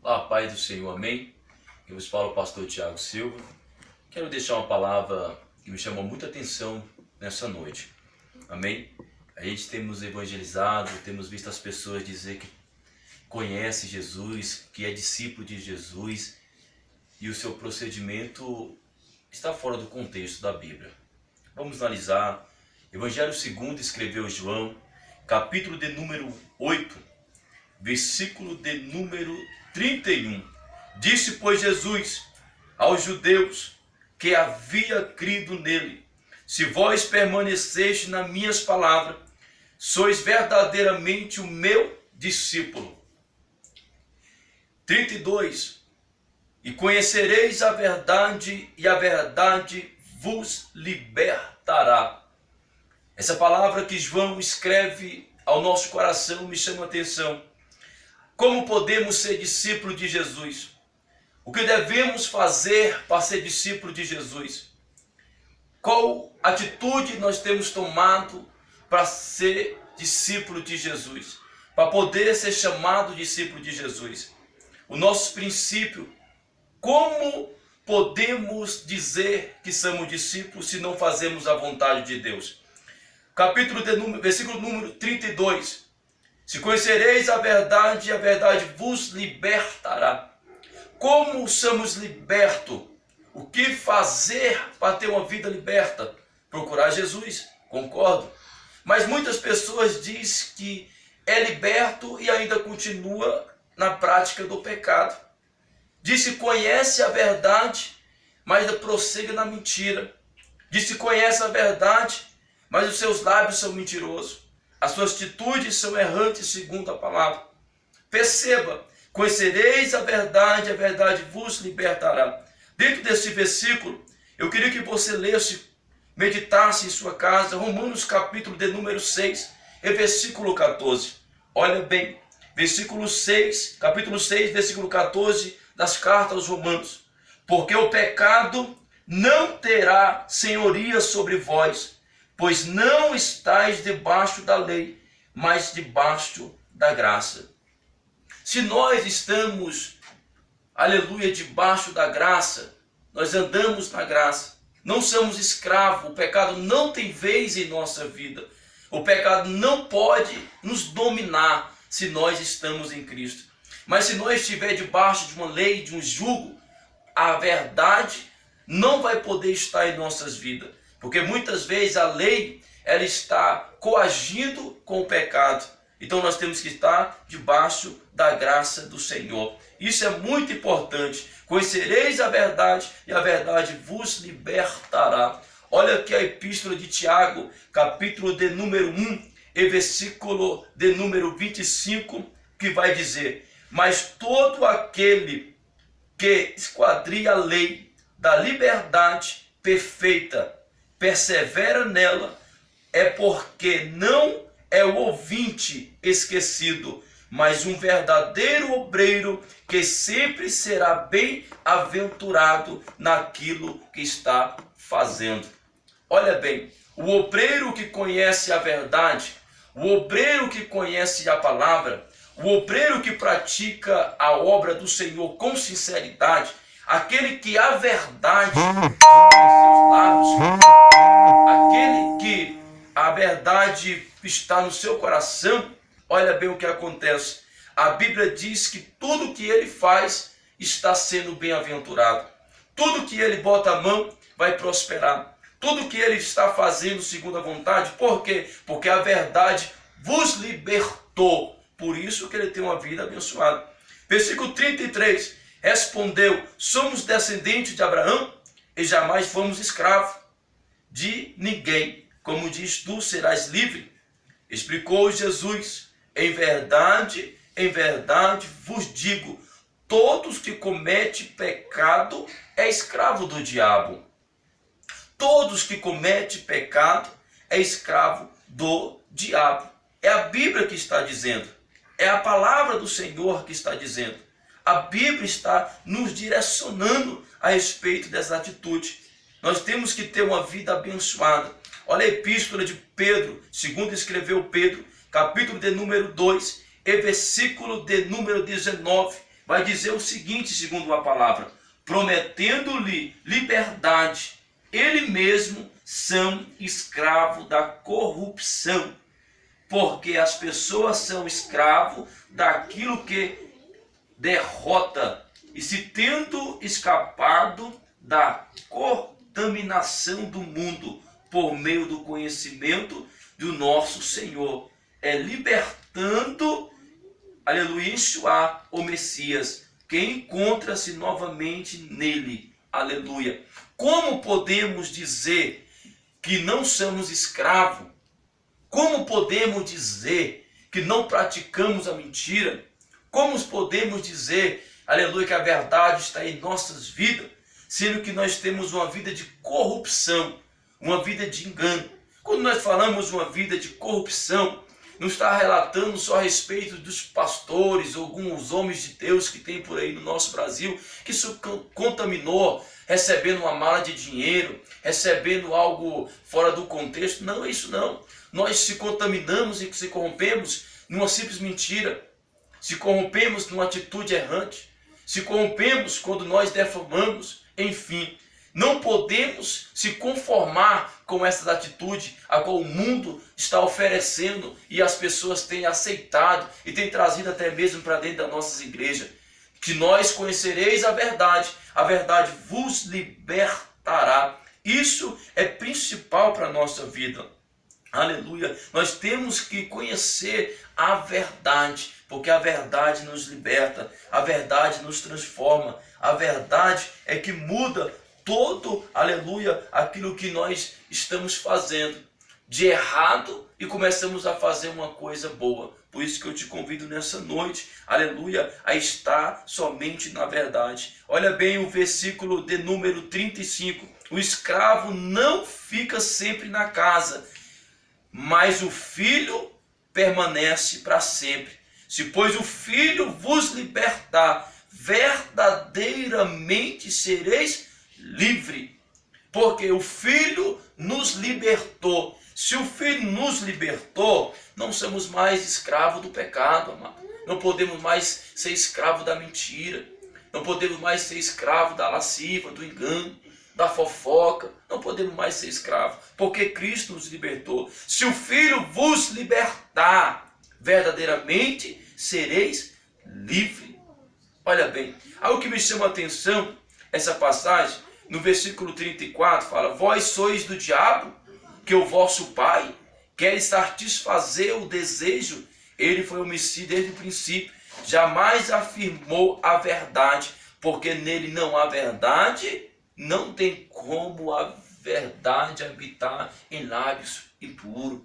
Olá, paz do Senhor, amém? Eu vos falo o pastor Tiago Silva. Quero deixar uma palavra que me chamou muita atenção nessa noite, amém? A gente temos evangelizado, temos visto as pessoas dizer que conhece Jesus, que é discípulo de Jesus, e o seu procedimento está fora do contexto da Bíblia. Vamos analisar. Evangelho segundo escreveu João, capítulo de número 8, versículo de número 31. Disse, pois, Jesus aos judeus que havia crido nele: se vós permaneceste nas minhas palavras, sois verdadeiramente o meu discípulo. 32. E conhecereis a verdade, e a verdade vos libertará. Essa palavra que João escreve ao nosso coração me chama a atenção. Como podemos ser discípulos de Jesus? O que devemos fazer para ser discípulo de Jesus? Qual atitude nós temos tomado para ser discípulo de Jesus? Para poder ser chamado discípulo de Jesus? O nosso princípio. Como podemos dizer que somos discípulos se não fazemos a vontade de Deus? Versículo número 32. Se conhecereis a verdade vos libertará. Como somos libertos? O que fazer para ter uma vida liberta? Procurar Jesus, concordo. Mas muitas pessoas dizem que é liberto e ainda continua na prática do pecado. Diz que conhece a verdade, mas prossegue na mentira. Diz que conhece a verdade, mas os seus lábios são mentirosos. As suas atitudes são errantes segundo a palavra. Perceba, conhecereis a verdade vos libertará. Dentro desse versículo, eu queria que você lesse, meditasse em sua casa, Romanos capítulo de número 6, e versículo 14. Olha bem, capítulo 6, versículo 14, das cartas aos Romanos. Porque o pecado não terá senhoria sobre vós, pois não estáis debaixo da lei, mas debaixo da graça. Se nós estamos, aleluia, debaixo da graça, nós andamos na graça, não somos escravos, o pecado não tem vez em nossa vida, o pecado não pode nos dominar se nós estamos em Cristo. Mas se nós estivermos debaixo de uma lei, de um jugo, a verdade não vai poder estar em nossas vidas. Porque muitas vezes a lei, ela está coagindo com o pecado. Então nós temos que estar debaixo da graça do Senhor. Isso é muito importante. Conhecereis a verdade e a verdade vos libertará. Olha aqui a epístola de Tiago, capítulo de número 1 e versículo de número 25, que vai dizer: mas todo aquele que esquadria a lei da liberdade perfeita, persevera nela, é porque não é o ouvinte esquecido, mas um verdadeiro obreiro que sempre será bem-aventurado naquilo que está fazendo. Olha bem, o obreiro que conhece a verdade, o obreiro que conhece a palavra, o obreiro que pratica a obra do Senhor com sinceridade, aquele que a verdade em seus lábios, aquele que a verdade está no seu coração, olha bem o que acontece. A Bíblia diz que tudo que ele faz está sendo bem-aventurado. Tudo que ele bota a mão vai prosperar. Tudo que ele está fazendo segundo a vontade. Por quê? Porque a verdade vos libertou. Por isso que ele tem uma vida abençoada. Versículo 33. Respondeu: somos descendentes de Abraão e jamais fomos escravos de ninguém. Como diz, tu serás livre. Explicou Jesus: em verdade vos digo, todos que cometem pecado é escravo do diabo. Todos que cometem pecado é escravo do diabo. É a Bíblia que está dizendo. É a palavra do Senhor que está dizendo. A Bíblia está nos direcionando a respeito dessa atitude. Nós temos que ter uma vida abençoada. Olha a epístola de Pedro, segundo escreveu Pedro, capítulo de número 2, e versículo de número 19, vai dizer o seguinte, segundo a palavra: prometendo-lhe liberdade, ele mesmo são escravo da corrupção, porque as pessoas são escravos daquilo que derrota, e se tendo escapado da contaminação do mundo por meio do conhecimento do nosso Senhor, é libertando, aleluia, Yeshua, o Messias, que encontra-se novamente nele, aleluia. Como podemos dizer que não somos escravos? Como podemos dizer que não praticamos a mentira? Como podemos dizer, aleluia, que a verdade está em nossas vidas, sendo que nós temos uma vida de corrupção, uma vida de engano? Quando nós falamos uma vida de corrupção, não está relatando só a respeito dos pastores, alguns homens de Deus que tem por aí no nosso Brasil, que se contaminou, recebendo uma mala de dinheiro, recebendo algo fora do contexto. Não é isso não. Nós se contaminamos e se corrompemos numa simples mentira, se corrompemos numa atitude errante, se corrompemos quando nós defamamos, enfim. Não podemos se conformar com essas atitudes a qual o mundo está oferecendo e as pessoas têm aceitado e têm trazido até mesmo para dentro das nossas igrejas. Que nós conhecereis a verdade vos libertará. Isso é principal para a nossa vida. Aleluia. Nós temos que conhecer a verdade, porque a verdade nos liberta, a verdade nos transforma, a verdade é que muda todo, aleluia, aquilo que nós estamos fazendo de errado e começamos a fazer uma coisa boa. Por isso que eu te convido nessa noite, aleluia, a estar somente na verdade. Olha bem o versículo de número 35. O escravo não fica sempre na casa, mas o filho permanece para sempre. Se, pois, o filho vos libertar, verdadeiramente sereis livre, porque o Filho nos libertou. Se o Filho nos libertou, não somos mais escravos do pecado, amado. Não podemos mais ser escravos da mentira, não podemos mais ser escravos da lasciva, do engano, da fofoca. Não podemos mais ser escravos, porque Cristo nos libertou. Se o Filho vos libertar, verdadeiramente sereis livre. Olha bem, algo que me chama a atenção, essa passagem, no versículo 34, fala: vós sois do diabo, que o vosso pai quer satisfazer o desejo. Ele foi homicida desde o princípio, jamais afirmou a verdade, porque nele não há verdade, não tem como a verdade habitar em lábios impuros,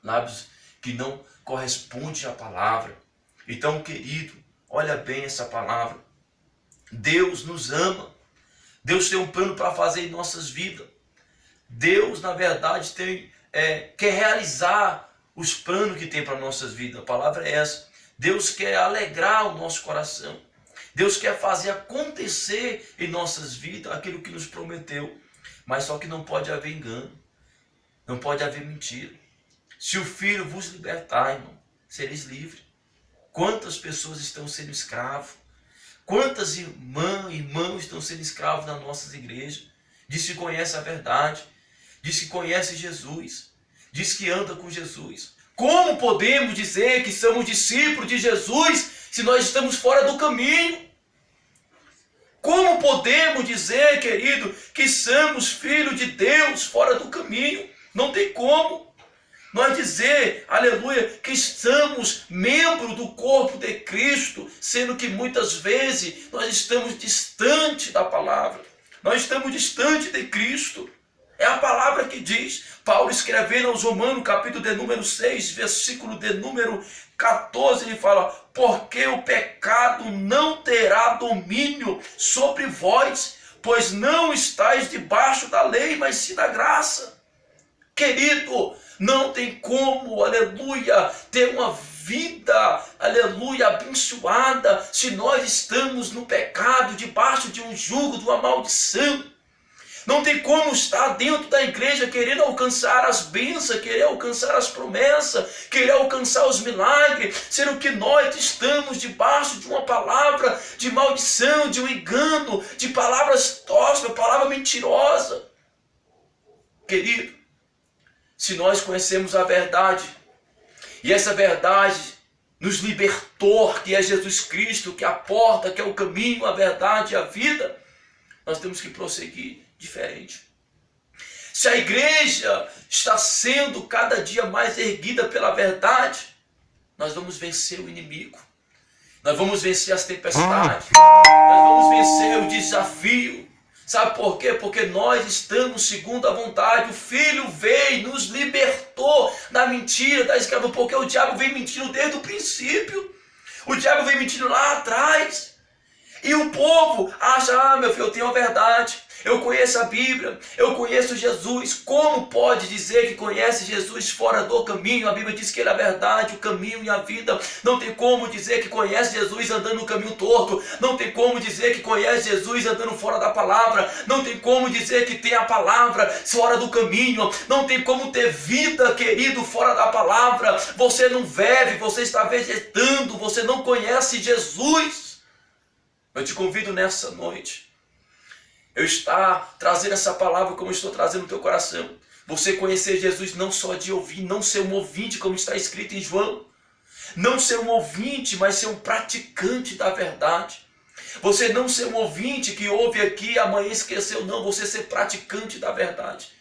lábios que não correspondem à palavra. Então, querido, olha bem essa palavra. Deus nos ama. Deus tem um plano para fazer em nossas vidas. Deus, na verdade, quer realizar os planos que tem para nossas vidas. A palavra é essa. Deus quer alegrar o nosso coração. Deus quer fazer acontecer em nossas vidas aquilo que nos prometeu. Mas só que não pode haver engano. Não pode haver mentira. Se o Filho vos libertar, irmão, sereis livres. Quantas pessoas estão sendo escravos? Quantas irmãos estão sendo escravos nas nossas igrejas? Diz que conhece a verdade, diz que conhece Jesus, diz que anda com Jesus. Como podemos dizer que somos discípulos de Jesus se nós estamos fora do caminho? Como podemos dizer, querido, que somos filhos de Deus fora do caminho? Não tem como. Nós dizer, aleluia, que estamos membros do corpo de Cristo, sendo que muitas vezes nós estamos distante da palavra. Nós estamos distante de Cristo. É a palavra que diz. Paulo escrevendo aos Romanos, capítulo de número 6, versículo de número 14, ele fala: porque o pecado não terá domínio sobre vós, pois não estáis debaixo da lei, mas sim da graça. Querido, não tem como, aleluia, ter uma vida, aleluia, abençoada, se nós estamos no pecado, debaixo de um jugo, de uma maldição. Não tem como estar dentro da igreja querendo alcançar as bênçãos, querer alcançar as promessas, querer alcançar os milagres, sendo que nós estamos debaixo de uma palavra de maldição, de um engano, de palavras toscas, palavra mentirosa. Querido, se nós conhecemos a verdade, e essa verdade nos libertou, que é Jesus Cristo, que é a porta, que é o caminho, a verdade e a vida, nós temos que prosseguir diferente. Se a igreja está sendo cada dia mais erguida pela verdade, nós vamos vencer o inimigo. Nós vamos vencer as tempestades. Nós vamos vencer o desafio. Sabe por quê? Porque nós estamos segundo a vontade. O Filho veio, nos libertou da mentira, da escravidão. Porque o diabo vem mentindo desde o princípio. O diabo vem mentindo lá atrás. E o povo acha, meu filho, eu tenho a verdade, eu conheço a Bíblia, eu conheço Jesus. Como pode dizer que conhece Jesus fora do caminho? A Bíblia diz que Ele é a verdade, o caminho e a vida. Não tem como dizer que conhece Jesus andando no caminho torto. Não tem como dizer que conhece Jesus andando fora da palavra. Não tem como dizer que tem a palavra fora do caminho. Não tem como ter vida, querido, fora da palavra. Você não vive, você está vegetando, você não conhece Jesus. Eu te convido nessa noite, eu estar trazendo essa palavra como eu estou trazendo no teu coração. Você conhecer Jesus não só de ouvir, não ser um ouvinte como está escrito em João. Não ser um ouvinte, mas ser um praticante da verdade. Você não ser um ouvinte que ouve aqui, amanhã esqueceu, não. Você ser praticante da verdade.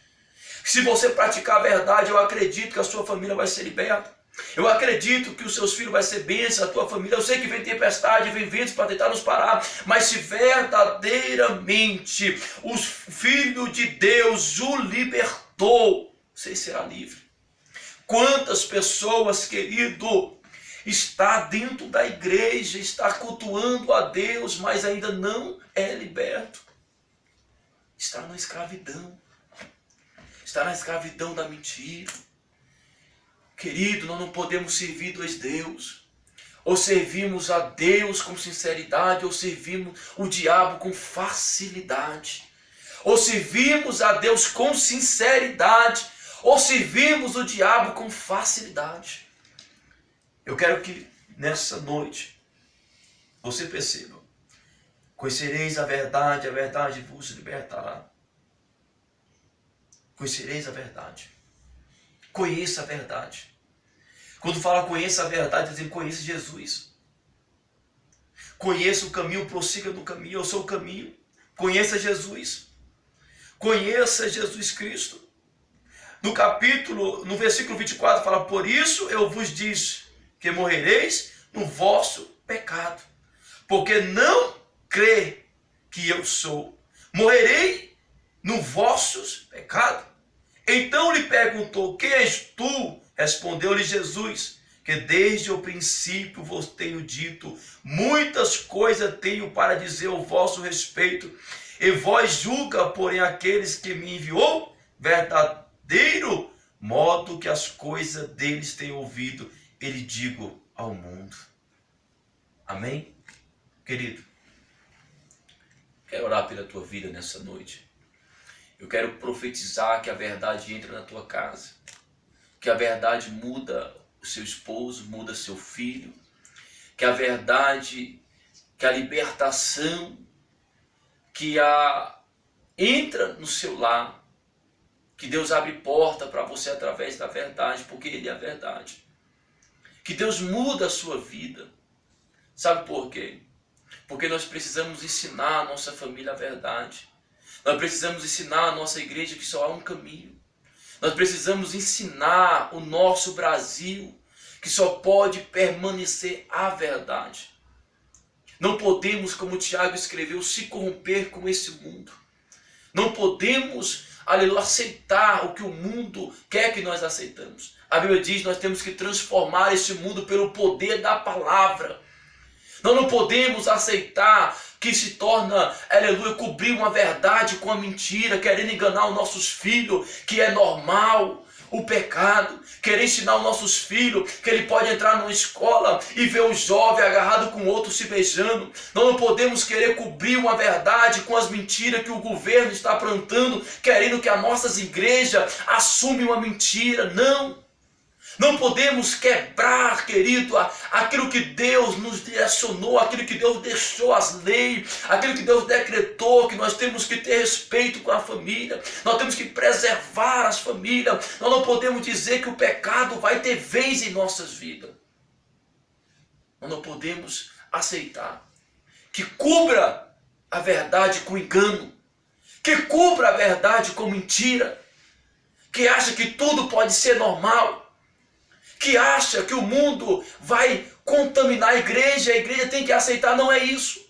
Se você praticar a verdade, eu acredito que a sua família vai ser liberta. Eu acredito que os seus filhos vão ser bênção, a tua família. Eu sei que vem tempestade, vem ventos para tentar nos parar, mas se verdadeiramente o Filho de Deus o libertou, você será livre. Quantas pessoas, querido, está dentro da igreja, está cultuando a Deus, mas ainda não é liberto. Está na escravidão. Está na escravidão da mentira. Querido, nós não podemos servir dois deuses. Ou servimos a Deus com sinceridade, ou servimos o diabo com facilidade. Ou servimos a Deus com sinceridade, ou servimos o diabo com facilidade. Eu quero que nessa noite você perceba: conhecereis a verdade vos libertará. Conhecereis a verdade. Conheça a verdade. Quando fala conheça a verdade, dizendo conheça Jesus. Conheça o caminho, prossiga no caminho, eu sou o caminho. Conheça Jesus. Conheça Jesus Cristo. No versículo 24 fala: por isso eu vos disse que morrereis no vosso pecado, porque não crê que eu sou. Morrerei no vossos pecados. Então lhe perguntou: quem és tu? Respondeu-lhe Jesus: que desde o princípio vos tenho dito, muitas coisas tenho para dizer ao vosso respeito, e vós julga, porém, aqueles que me enviou, verdadeiro modo que as coisas deles tenho ouvido, ele digo ao mundo. Amém? Querido, quero orar pela tua vida nessa noite. Eu quero profetizar que a verdade entra na tua casa, que a verdade muda o seu esposo, muda seu filho, que a verdade, que a libertação, entra no seu lar, que Deus abre porta para você através da verdade, porque Ele é a verdade. Que Deus muda a sua vida. Sabe por quê? Porque nós precisamos ensinar a nossa família a verdade. Nós precisamos ensinar a nossa igreja que só há um caminho. Nós precisamos ensinar o nosso Brasil que só pode permanecer a verdade. Não podemos, como o Tiago escreveu, se corromper com esse mundo. Não podemos, aleluia, aceitar o que o mundo quer que nós aceitamos. A Bíblia diz que nós temos que transformar esse mundo pelo poder da palavra. Nós não podemos aceitar que se torna, aleluia, cobrir uma verdade com a mentira, querendo enganar os nossos filhos, que é normal. o pecado, querer ensinar os nossos filhos que ele pode entrar numa escola e ver um jovem agarrado com outro se beijando. Nós não podemos querer cobrir uma verdade com as mentiras que o governo está plantando, querendo que as nossas igrejas assumam uma mentira. Não! Não podemos quebrar, querido, aquilo que Deus nos direcionou, aquilo que Deus deixou as leis, aquilo que Deus decretou, que nós temos que ter respeito com a família, nós temos que preservar as famílias, nós não podemos dizer que o pecado vai ter vez em nossas vidas. Nós não podemos aceitar que cubra a verdade com engano, que cubra a verdade com mentira, que acha que tudo pode ser normal, que acha que o mundo vai contaminar a igreja tem que aceitar. Não é isso.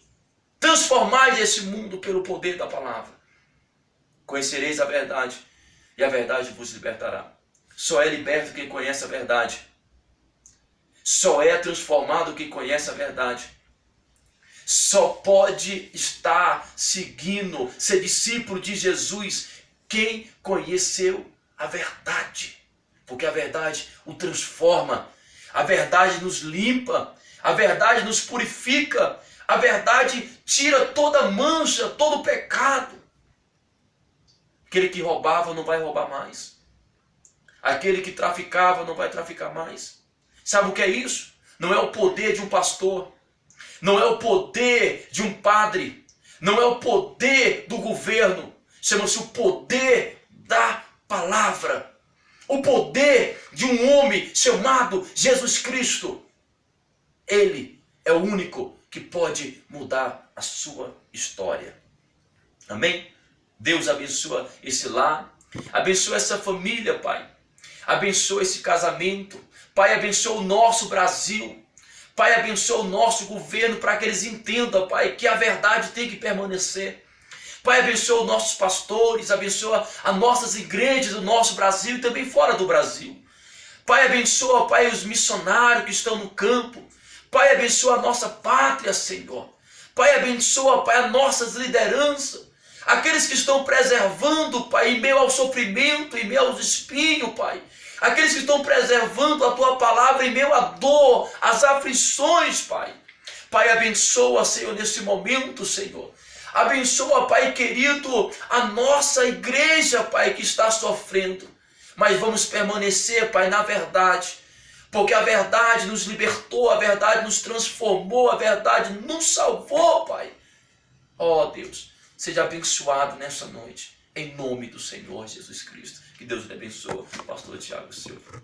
Transformai esse mundo pelo poder da palavra. Conhecereis a verdade, e a verdade vos libertará. Só é liberto quem conhece a verdade. Só é transformado quem conhece a verdade. Só pode estar seguindo, ser discípulo de Jesus, quem conheceu a verdade. Porque a verdade o transforma, a verdade nos limpa, a verdade nos purifica, a verdade tira toda mancha, todo pecado. Aquele que roubava não vai roubar mais. Aquele que traficava não vai traficar mais. Sabe o que é isso? Não é o poder de um pastor, não é o poder de um padre, não é o poder do governo, chama-se o poder da palavra. O poder de um homem chamado Jesus Cristo. Ele é o único que pode mudar a sua história. Amém? Deus abençoa esse lar. Abençoa essa família, Pai. Abençoa esse casamento. Pai, abençoa o nosso Brasil. Pai, abençoa o nosso governo para que eles entendam, Pai, que a verdade tem que permanecer. Pai, abençoa os nossos pastores, abençoa as nossas igrejas do nosso Brasil e também fora do Brasil. Pai, abençoa, Pai, os missionários que estão no campo. Pai, abençoa a nossa pátria, Senhor. Pai, abençoa, Pai, as nossas lideranças. Aqueles que estão preservando, Pai, em meio ao sofrimento, em meio aos espinhos, Pai. Aqueles que estão preservando a Tua palavra em meio à dor, às aflições, Pai. Pai, abençoa, Senhor, nesse momento, Senhor. Abençoa, Pai querido, a nossa igreja, Pai, que está sofrendo. Mas vamos permanecer, Pai, na verdade. Porque a verdade nos libertou, a verdade nos transformou, a verdade nos salvou, Pai. Ó Deus, seja abençoado nessa noite. Em nome do Senhor Jesus Cristo. Que Deus lhe abençoe. Pastor Tiago Silva.